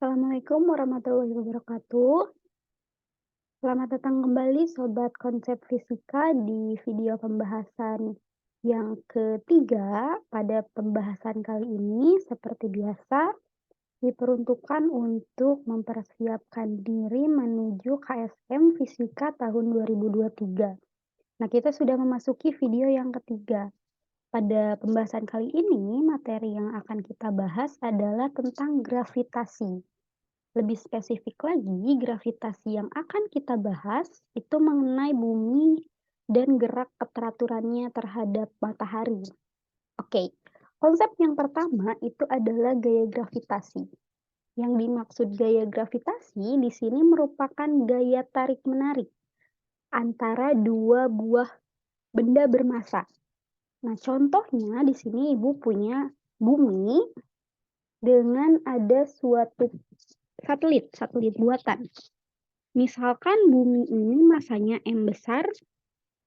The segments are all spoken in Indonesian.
Assalamualaikum warahmatullahi wabarakatuh. Selamat datang kembali Sobat Konsep Fisika di video pembahasan yang ketiga. Pada pembahasan kali ini, seperti biasa, diperuntukkan untuk mempersiapkan diri menuju KSM Fisika tahun 2023. Nah, kita sudah memasuki video yang ketiga. Pada pembahasan kali ini, materi yang akan kita bahas adalah tentang gravitasi. Lebih spesifik lagi, gravitasi yang akan kita bahas itu mengenai bumi dan gerak keteraturannya terhadap matahari. Oke, konsep yang pertama itu adalah gaya gravitasi. Yang dimaksud gaya gravitasi di sini merupakan gaya tarik-menarik antara dua buah benda bermassa. Nah, contohnya di sini Ibu punya bumi dengan ada suatu satelit buatan. Misalkan bumi ini masanya M besar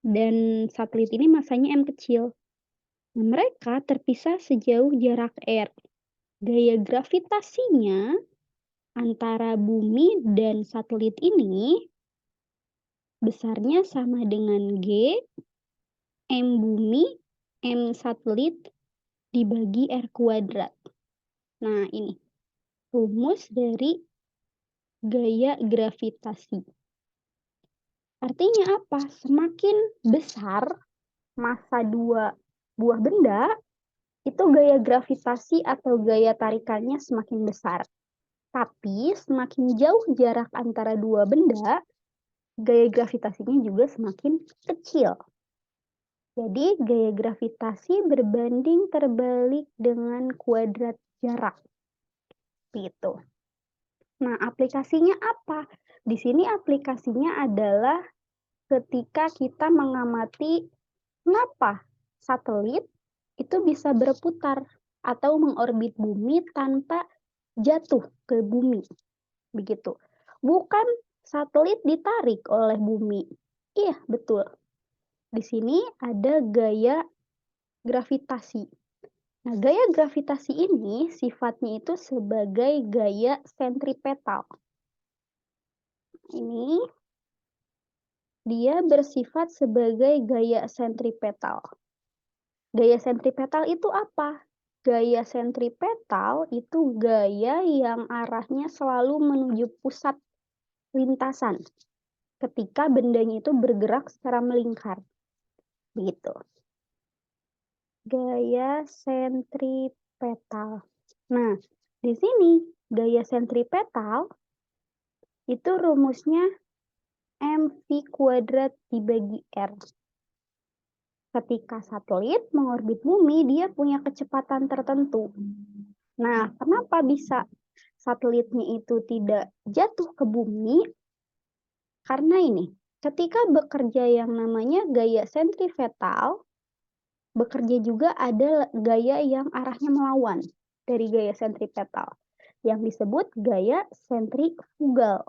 dan satelit ini masanya M kecil. Nah, mereka terpisah sejauh jarak R. Gaya gravitasinya antara bumi dan satelit ini besarnya sama dengan G, M bumi, M satelit dibagi R kuadrat. Nah, ini rumus dari gaya gravitasi. Artinya apa? Semakin besar massa dua buah benda, itu gaya gravitasi atau gaya tarikannya semakin besar. Tapi semakin jauh jarak antara dua benda, gaya gravitasinya juga semakin kecil. Jadi gaya gravitasi berbanding terbalik dengan kuadrat jarak. Gitu. Nah, aplikasinya apa? Di sini aplikasinya adalah ketika kita mengamati kenapa satelit itu bisa berputar atau mengorbit bumi tanpa jatuh ke bumi. Begitu. Bukan satelit ditarik oleh bumi. Iya, betul. Di sini ada gaya gravitasi. Nah, gaya gravitasi ini sifatnya itu sebagai gaya sentripetal. Ini dia bersifat sebagai gaya sentripetal. Gaya sentripetal itu apa? Gaya sentripetal itu gaya yang arahnya selalu menuju pusat lintasan ketika bendanya itu bergerak secara melingkar. Begitu. Gaya sentripetal. Nah, di sini gaya sentripetal itu rumusnya mv kuadrat dibagi R. Ketika satelit mengorbit bumi, dia punya kecepatan tertentu. Nah, kenapa bisa satelitnya itu tidak jatuh ke bumi? Karena ini, ketika bekerja yang namanya gaya sentripetal, bekerja juga ada gaya yang arahnya melawan dari gaya sentripetal, yang disebut gaya sentrifugal.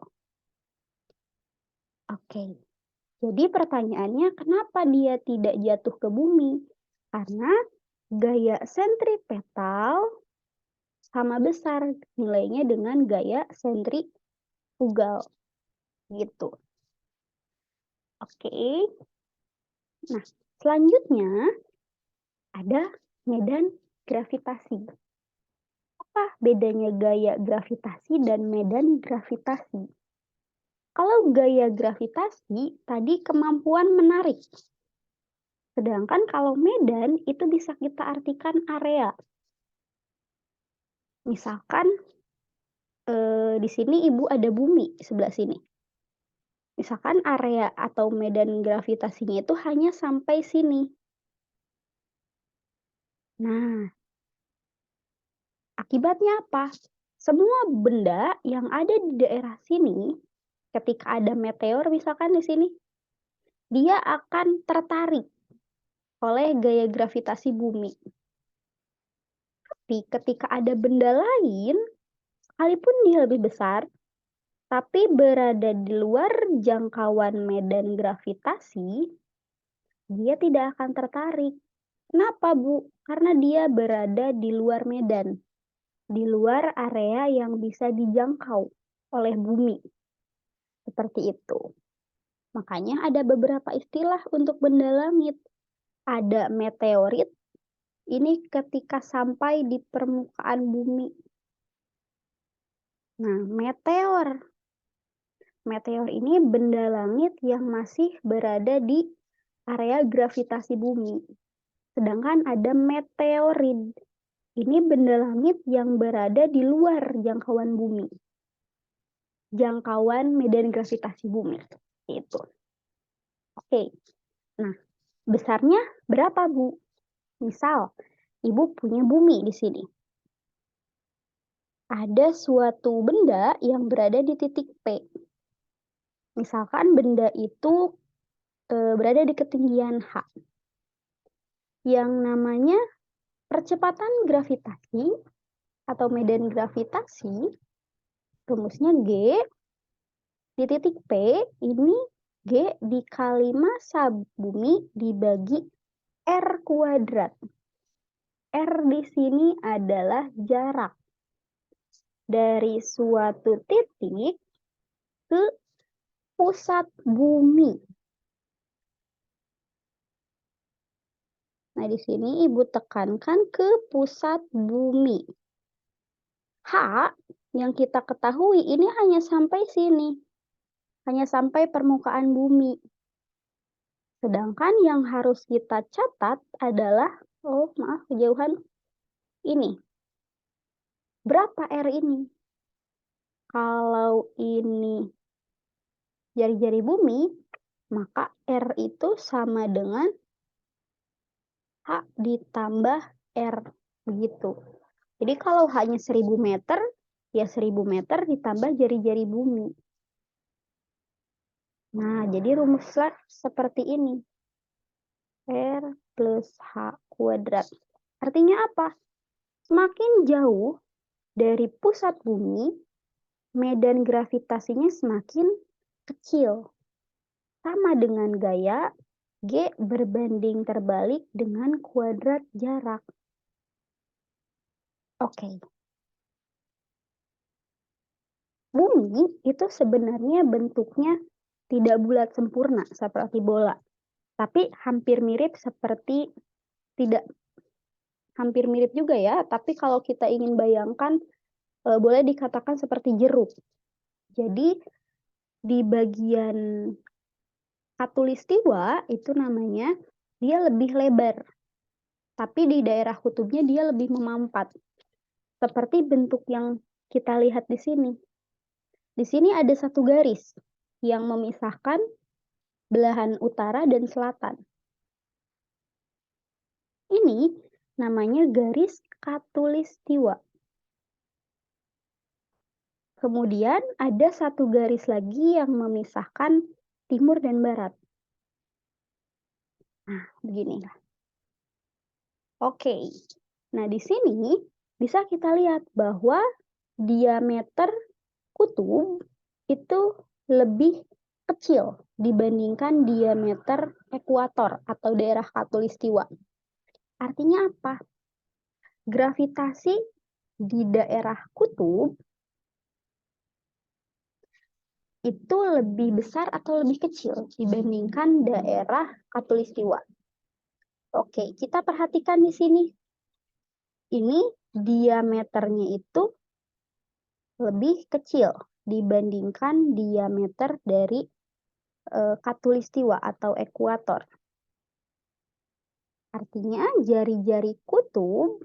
Oke. Jadi pertanyaannya, kenapa dia tidak jatuh ke bumi? Karena gaya sentripetal sama besar nilainya dengan gaya sentrifugal. Gitu. Oke. Nah, selanjutnya ada medan gravitasi. Apa bedanya gaya gravitasi dan medan gravitasi? Kalau gaya gravitasi tadi kemampuan menarik. Sedangkan kalau medan itu bisa kita artikan area. Misalkan di sini Ibu ada bumi di sebelah sini. Misalkan area atau medan gravitasinya itu hanya sampai sini. Nah, akibatnya apa? Semua benda yang ada di daerah sini, ketika ada meteor misalkan di sini, dia akan tertarik oleh gaya gravitasi bumi. Tapi ketika ada benda lain, sekalipun dia lebih besar, tapi berada di luar jangkauan medan gravitasi, dia tidak akan tertarik. Kenapa, Bu? Karena dia berada di luar medan. di luar area yang bisa dijangkau oleh bumi. Seperti itu. Makanya ada beberapa istilah untuk benda langit. Ada meteorit, ini ketika sampai di permukaan bumi. Nah, meteor. Meteor ini benda langit yang masih berada di area gravitasi bumi. Sedangkan ada meteorit. Ini benda langit yang berada di luar jangkauan bumi. Jangkauan medan gravitasi bumi. Itu. Oke. Nah, besarnya berapa, Bu? Misal, Ibu punya bumi di sini. Ada suatu benda yang berada di titik P. Misalkan benda itu berada di ketinggian H. Yang namanya percepatan gravitasi atau medan gravitasi, rumusnya G, di titik P, ini G dikali massa bumi dibagi R kuadrat. R di sini adalah jarak dari suatu titik ke pusat bumi. Nah, di sini Ibu tekankan ke pusat bumi. H yang kita ketahui ini hanya sampai sini. Hanya sampai permukaan bumi. Sedangkan yang harus kita catat adalah, oh maaf, kejauhan ini. Berapa R ini? Kalau ini jari-jari bumi, maka R itu sama dengan H ditambah R. Begitu. Jadi kalau hanya 1000 meter, ya 1000 meter ditambah jari-jari bumi. Nah, jadi rumusnya seperti ini. R plus H kuadrat. Artinya apa? Semakin jauh dari pusat bumi, medan gravitasinya semakin kecil. Sama dengan gaya G berbanding terbalik dengan kuadrat jarak. Oke. Bumi itu sebenarnya bentuknya tidak bulat sempurna seperti bola, tapi hampir mirip seperti tidak hampir mirip juga ya, tapi kalau kita ingin bayangkan boleh dikatakan seperti jeruk. Jadi di bagian khatulistiwa itu namanya dia lebih lebar, tapi di daerah kutubnya dia lebih memampat. Seperti bentuk yang kita lihat di sini. Di sini ada satu garis yang memisahkan belahan utara dan selatan. Ini namanya garis khatulistiwa. Kemudian ada satu garis lagi yang memisahkan timur dan barat. Nah, beginilah. Oke. Nah, di sini bisa kita lihat bahwa diameter kutub itu lebih kecil dibandingkan diameter ekuator atau daerah khatulistiwa. Artinya apa? Gravitasi di daerah kutub itu lebih besar atau lebih kecil dibandingkan daerah khatulistiwa. Oke, kita perhatikan di sini. Ini diameternya itu lebih kecil dibandingkan diameter dari khatulistiwa atau ekuator. Artinya jari-jari kutub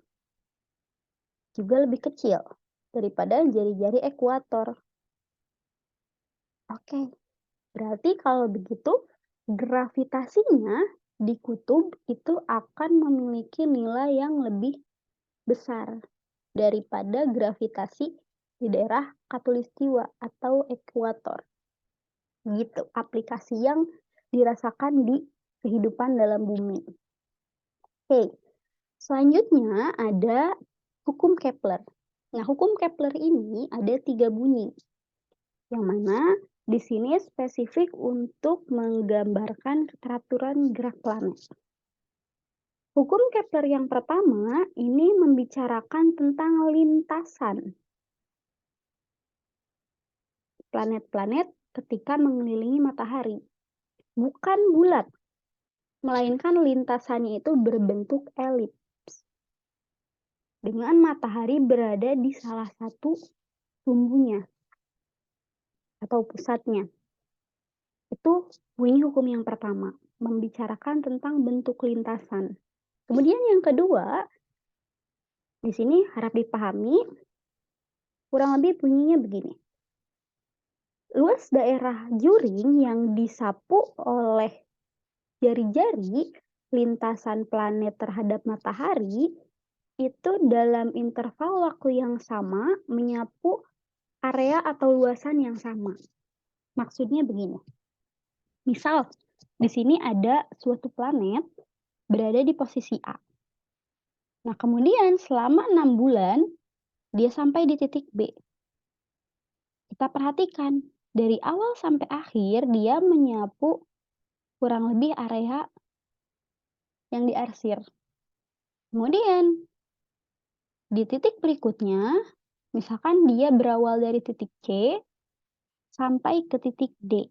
juga lebih kecil daripada jari-jari ekuator. Oke, berarti kalau begitu gravitasinya di kutub itu akan memiliki nilai yang lebih besar daripada gravitasi di daerah khatulistiwa atau ekuator. Gitu, aplikasi yang dirasakan di kehidupan dalam bumi. Oke, selanjutnya ada hukum Kepler. Nah, hukum Kepler ini ada 3 bunyi. Yang mana di sini spesifik untuk menggambarkan keteraturan gerak planet. Hukum Kepler yang pertama ini membicarakan tentang lintasan planet-planet ketika mengelilingi matahari. Bukan bulat, melainkan lintasannya itu berbentuk elips. Dengan matahari berada di salah satu sumbunya atau pusatnya. Itu bunyi hukum yang pertama, membicarakan tentang bentuk lintasan. Kemudian yang kedua, di sini harap dipahami, kurang lebih bunyinya begini. Luas daerah juring yang disapu oleh jari-jari lintasan planet terhadap matahari itu dalam interval waktu yang sama menyapu area atau luasan yang sama. Maksudnya begini. Misal, di sini ada suatu planet berada di posisi A. Nah, kemudian selama 6 bulan, dia sampai di titik B. Kita perhatikan, dari awal sampai akhir, dia menyapu kurang lebih area yang diarsir. Kemudian, di titik berikutnya, misalkan dia berawal dari titik C, sampai ke titik D.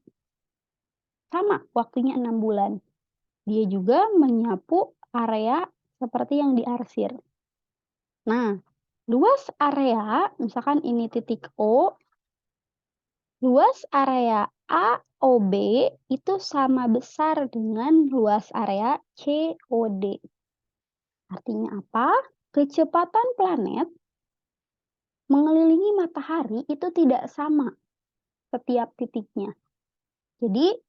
Sama, waktunya 6 bulan. Dia juga menyapu area seperti yang diarsir. Nah, luas area, misalkan ini titik O, luas area AOB itu sama besar dengan luas area COD. Artinya apa? Kecepatan planet mengelilingi matahari itu tidak sama setiap titiknya. Jadi,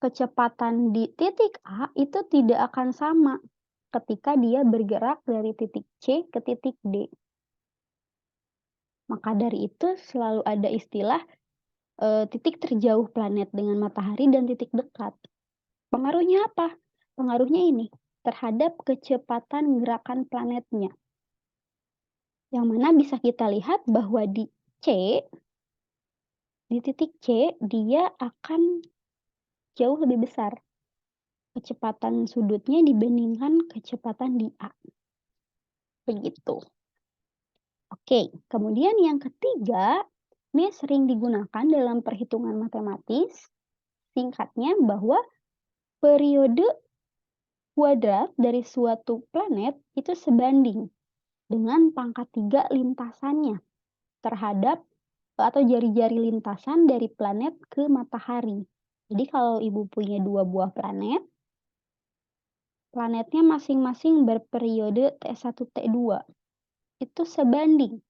kecepatan di titik A itu tidak akan sama ketika dia bergerak dari titik C ke titik D. Maka dari itu selalu ada istilah titik terjauh planet dengan matahari dan titik dekat. Pengaruhnya apa? Pengaruhnya ini, terhadap kecepatan gerakan planetnya. Yang mana bisa kita lihat bahwa di titik C, dia akan jauh lebih besar kecepatan sudutnya dibandingkan kecepatan di A. Begitu. Oke, kemudian yang ketiga, ini sering digunakan dalam perhitungan matematis. Singkatnya bahwa periode kuadrat dari suatu planet itu sebanding dengan pangkat 3 lintasannya terhadap atau jari-jari lintasan dari planet ke matahari. Jadi kalau Ibu punya 2 buah planet, planetnya masing-masing berperiode T1, T2. Itu sebanding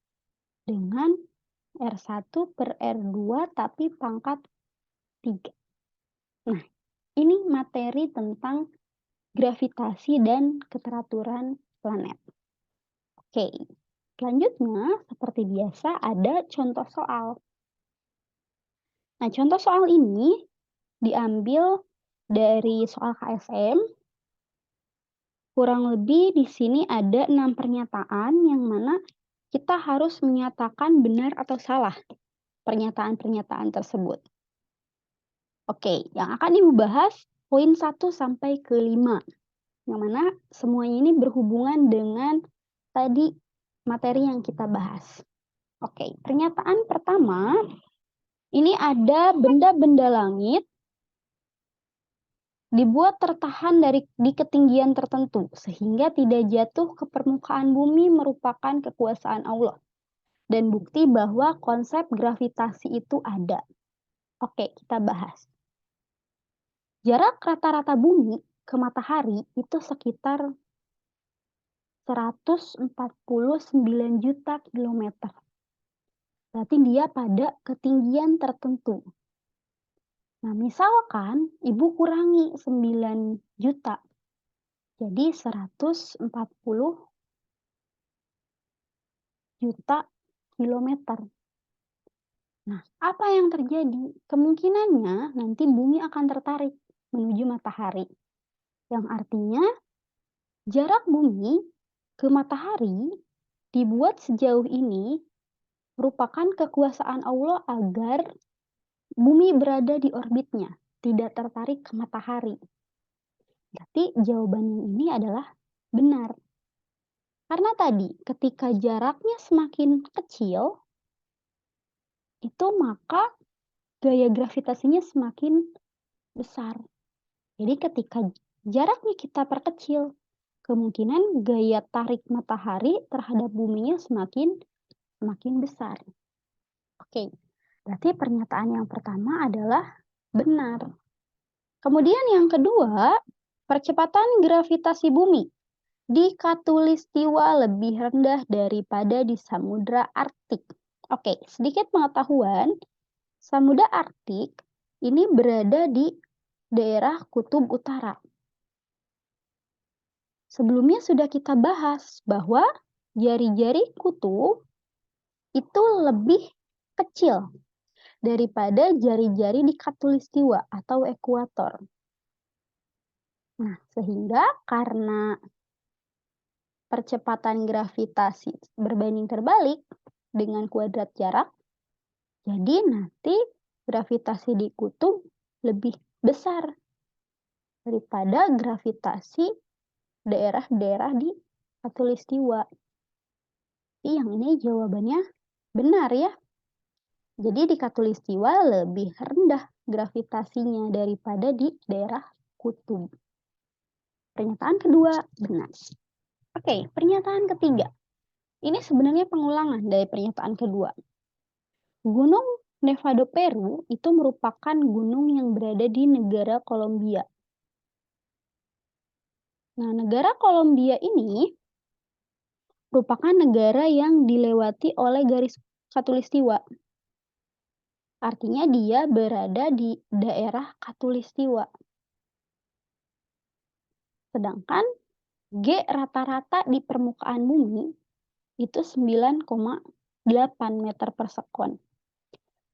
dengan R1 per R2 tapi pangkat 3. Nah, ini materi tentang gravitasi dan keteraturan planet. Oke, selanjutnya seperti biasa ada contoh soal. Nah, contoh soal ini diambil dari soal KSM. Kurang lebih di sini ada 6 pernyataan yang mana kita harus menyatakan benar atau salah pernyataan-pernyataan tersebut. Oke, yang akan Ibu bahas poin 1 sampai ke 5. Yang mana semuanya ini berhubungan dengan tadi materi yang kita bahas. Oke, pernyataan pertama, ini ada benda-benda langit dibuat tertahan di ketinggian tertentu sehingga tidak jatuh ke permukaan bumi merupakan kekuasaan Allah. Dan bukti bahwa konsep gravitasi itu ada. Oke, kita bahas. Jarak rata-rata bumi ke matahari itu sekitar 149 juta kilometer. Berarti dia pada ketinggian tertentu. Nah, misalkan Ibu kurangi 9 juta. Jadi 140 juta kilometer. Nah, apa yang terjadi? Kemungkinannya nanti bumi akan tertarik menuju matahari. Yang artinya jarak bumi ke matahari dibuat sejauh ini merupakan kekuasaan Allah agar bumi berada di orbitnya, tidak tertarik ke matahari. Berarti jawaban yang ini adalah benar. Karena tadi ketika jaraknya semakin kecil, itu maka gaya gravitasinya semakin besar. Jadi ketika jaraknya kita perkecil, kemungkinan gaya tarik matahari terhadap buminya semakin besar. Oke, berarti pernyataan yang pertama adalah benar. Kemudian yang kedua, percepatan gravitasi bumi di Khatulistiwa lebih rendah daripada di Samudra Arktik. Oke, sedikit pengetahuan, Samudra Arktik ini berada di daerah kutub utara. Sebelumnya sudah kita bahas bahwa jari-jari kutub itu lebih kecil daripada jari-jari di Khatulistiwa atau ekuator. Nah, sehingga karena percepatan gravitasi berbanding terbalik dengan kuadrat jarak, jadi nanti gravitasi di kutub lebih besar daripada gravitasi daerah-daerah di Khatulistiwa. Yang ini jawabannya benar ya. Jadi di Khatulistiwa lebih rendah gravitasinya daripada di daerah kutub. Pernyataan kedua benar. Oke, pernyataan ketiga. Ini sebenarnya pengulangan dari pernyataan kedua. Gunung Nevado Peru itu merupakan gunung yang berada di negara Kolombia. Nah, negara Kolombia ini merupakan negara yang dilewati oleh garis Khatulistiwa. Artinya dia berada di daerah Khatulistiwa. Sedangkan G rata-rata di permukaan bumi itu 9,8 meter per sekon.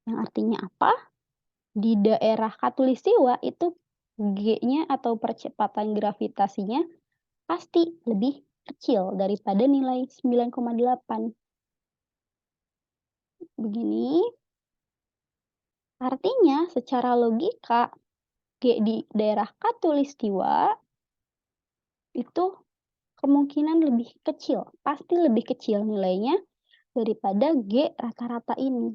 Yang artinya apa? Di daerah Khatulistiwa itu G-nya atau percepatan gravitasinya pasti lebih kecil daripada nilai 9,8. Begini, artinya secara logika G di daerah Khatulistiwa itu kemungkinan lebih kecil, pasti lebih kecil nilainya daripada G rata-rata ini.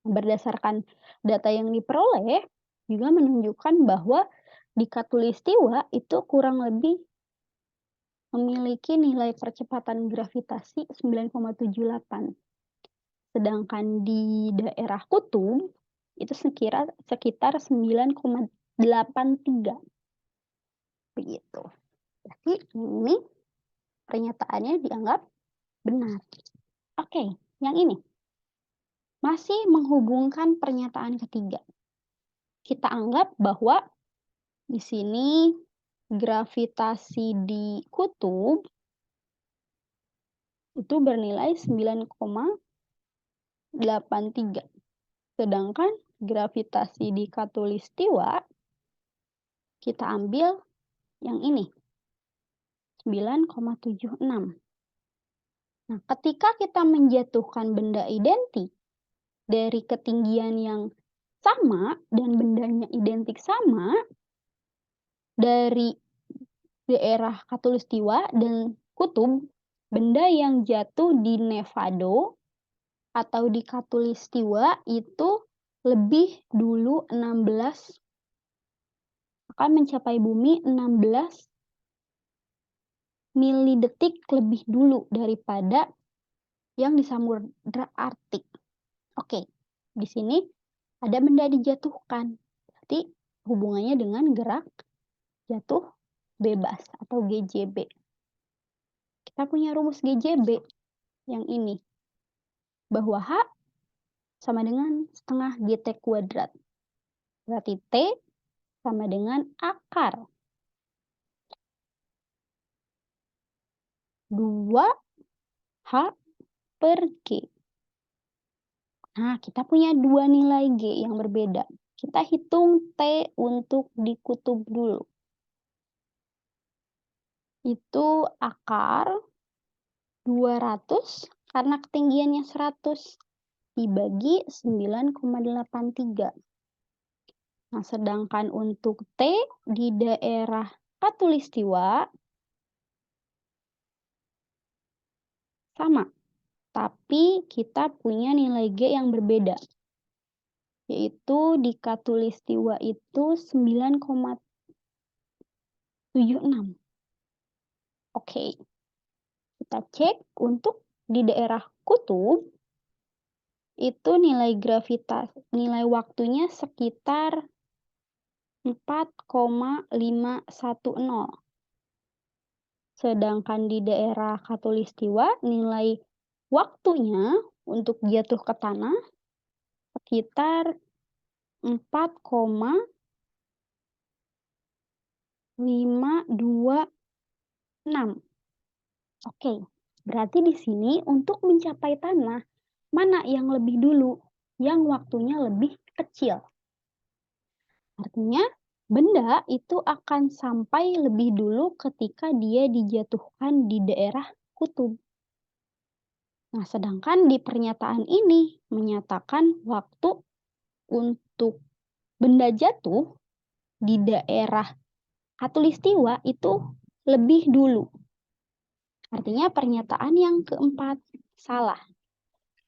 Berdasarkan data yang diperoleh juga menunjukkan bahwa di Khatulistiwa itu kurang lebih memiliki nilai percepatan gravitasi 9,78. Sedangkan di daerah kutub itu sekitar 9,83. Begitu. Jadi ini pernyataannya dianggap benar. Oke, yang ini masih menghubungkan pernyataan ketiga. Kita anggap bahwa di sini gravitasi di kutub itu bernilai 9,83. Sedangkan gravitasi di Khatulistiwa kita ambil yang ini, 9,76. Nah, ketika kita menjatuhkan benda identik dari ketinggian yang sama dan bendanya identik sama dari daerah Khatulistiwa dan kutub, benda yang jatuh di Nevado atau di Khatulistiwa itu lebih dulu akan mencapai bumi 16 milidetik lebih dulu daripada yang di Samudra Arktik. Oke, di sini ada benda dijatuhkan. Berarti hubungannya dengan gerak jatuh bebas atau GJB. Kita punya rumus GJB yang ini. Bahwa H sama dengan setengah GT kuadrat. Berarti T sama dengan akar 2H per G. Nah, kita punya dua nilai G yang berbeda. Kita hitung T untuk di kutub dulu. Itu akar 200 karena ketinggiannya 100 dibagi 9,83. Nah, sedangkan untuk T di daerah khatulistiwa sama, tapi kita punya nilai G yang berbeda. Yaitu di khatulistiwa itu 9,76. Oke, kita cek untuk di daerah kutub, itu nilai waktunya sekitar 4,510. Sedangkan di daerah khatulistiwa, nilai waktunya untuk jatuh ke tanah sekitar 4,526. Oke, berarti di sini untuk mencapai tanah, mana yang lebih dulu? Yang waktunya lebih kecil. Artinya, benda itu akan sampai lebih dulu ketika dia dijatuhkan di daerah kutub. Nah, sedangkan di pernyataan ini menyatakan waktu untuk benda jatuh di daerah khatulistiwa itu lebih dulu. Artinya pernyataan yang keempat salah.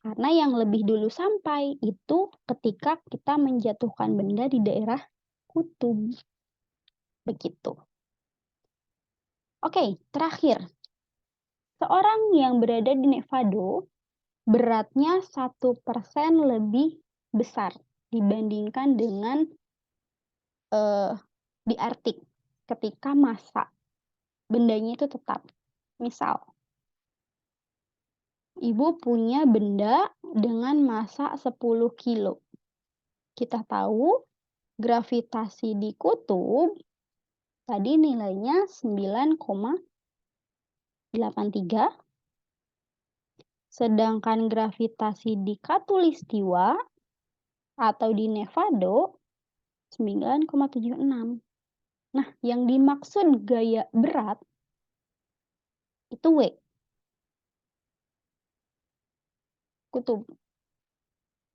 Karena yang lebih dulu sampai itu ketika kita menjatuhkan benda di daerah kutub. Begitu. Oke, terakhir. Seorang yang berada di Nevado beratnya 1% lebih besar dibandingkan dengan di Arktik ketika massa bendanya itu tetap. Misal, ibu punya benda dengan massa 10 kilo. Kita tahu gravitasi di kutub tadi nilainya 9,83, sedangkan gravitasi di khatulistiwa atau di Nevado 9,76. Nah, yang dimaksud gaya berat itu W, kutub.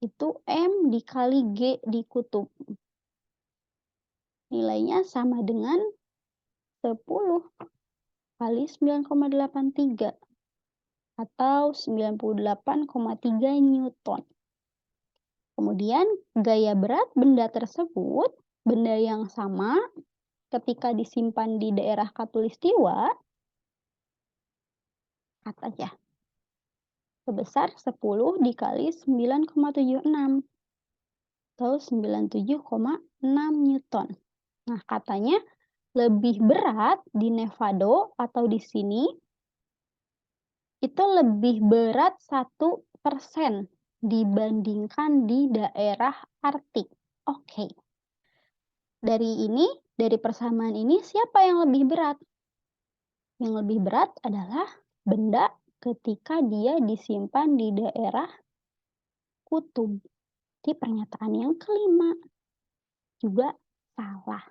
Itu M dikali G di kutub. Nilainya sama dengan 10 kali 9,83 atau 98,3 Newton. Kemudian, gaya berat benda tersebut, benda yang sama, ketika disimpan di daerah khatulistiwa, katanya sebesar 10 dikali 9,76 atau 97,6 Newton. Nah, katanya lebih berat di Nevado atau di sini itu lebih berat 1% dibandingkan di daerah Arktik. Oke. Dari persamaan ini siapa yang lebih berat? Yang lebih berat adalah benda ketika dia disimpan di daerah kutub. Di pernyataan yang kelima juga salah.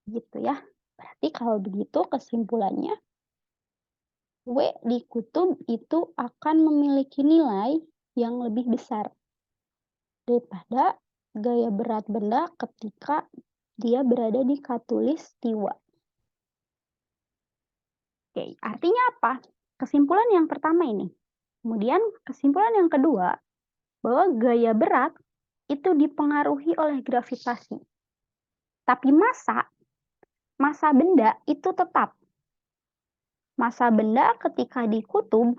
Gitu ya. Berarti kalau begitu kesimpulannya, W di kutub itu akan memiliki nilai yang lebih besar daripada gaya berat benda ketika dia berada di khatulistiwa. Oke, artinya apa? Kesimpulan yang pertama ini. Kemudian kesimpulan yang kedua, bahwa gaya berat itu dipengaruhi oleh gravitasi. Tapi massa benda itu tetap. Massa benda ketika di kutub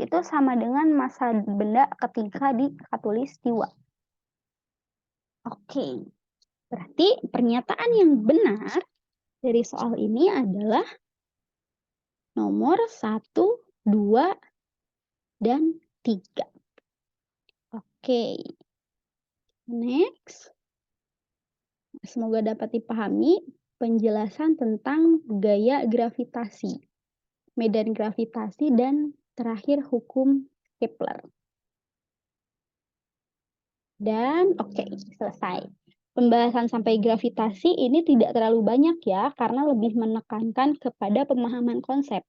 itu sama dengan massa benda ketika di khatulistiwa. Oke, berarti pernyataan yang benar dari soal ini adalah nomor 1, 2, dan 3. Oke, next. Semoga dapat dipahami penjelasan tentang gaya gravitasi, medan gravitasi, dan terakhir hukum Kepler. Dan oke, selesai. Pembahasan sampai gravitasi ini tidak terlalu banyak ya, karena lebih menekankan kepada pemahaman konsep.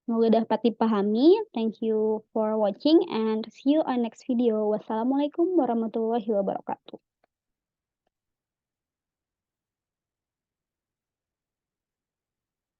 Semoga dapat dipahami. Thank you for watching and see you on next video. Wassalamualaikum warahmatullahi wabarakatuh.